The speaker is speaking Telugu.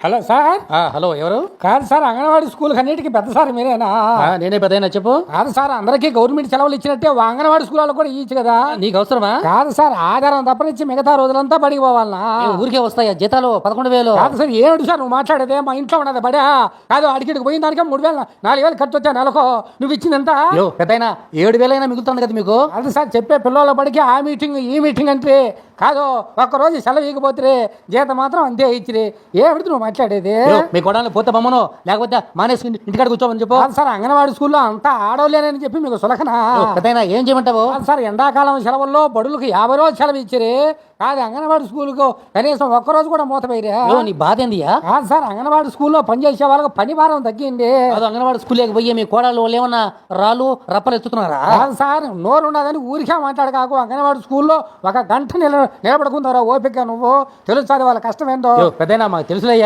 Hello sir. హలో ఎవరు? కాదు సార్, అంగన్వాడీ స్కూల్ అన్నిటికీ పెద్ద సార్ మీరేనా? నేనే పెద్దయినా చెప్పు. కాదు సార్, అందరికీ గవర్నమెంట్ సెలవులు ఇచ్చినట్టే అంగన్వాడీ స్కూల్ వాళ్ళకి కూడా ఇచ్చు కదా. నీకు అవసరమా? కాదు సార్, ఆధారం తప్పనిచ్చి మిగతా రోజులంతా బడికి పోవాలనా? ఊరికే వస్తాయా జీతాలు 11,000? కాదు సార్, ఏమిటి సార్ నువ్వు మాట్లాడేదే? మా ఇంట్లో ఉన్నది బడా కాదు, అడిగిడికి పోయిన దానికే 3,000 4,000 ఖర్చు వచ్చా నెలకు. నువ్వు ఇచ్చిందంతా పెద్దయినా 7,000 మిగులుతుంది కదా మీకు. అది సార్ చెప్పే పిల్లల బడికి ఆ మీటింగ్ ఈ మీటింగ్ అంటే కాదు. ఒక్కరోజు సెలవు ఇకపోతే జీతం మాత్రం అంతే ఇచ్చిరి. ఏమిటి నువ్వు మాట్లాడేది? మీ కొడాలి పోతే బొమ్మను, లేకపోతే మానేసి ఇంటికాడ కూర్చోమని చెప్పు. సార్, అంగన్వాడీ స్కూల్లో అంతా ఆడవలేనని చెప్పి మీకు సులకనా? పెద్దయినా ఏం చేయమంటావు? సార్, ఎండాకాలం సెలవుల్లో బడులకు 50 రోజులు సెలవు ఇచ్చిరి. కాదు, అంగన్వాడీ స్కూల్కు కనీసం ఒక్కరోజు కూడా మూతపోయిరా. నీ బాధ ఏందియా? కాదు సార్, అంగన్వాడీ స్కూల్లో పనిచేసే వాళ్ళకి పని భారం తగ్గింది. అది అంగన్వాడీ స్కూల్కి పోయి మీ కోడలు వాళ్ళు ఏమన్నా రాళ్ళు రప్పలు ఎత్తుతున్నారా? కాదు సార్, నోరు ఉండదని ఊరికే మాట్లాడకాకు. అంగన్వాడీ స్కూల్లో 1 గంట నిలబడుకుంటారా ఓపిక? నువ్వు తెలుసు వాళ్ళ కష్టం ఏంటో. పెద్దయినా మాకు తెలుసులయ్యా.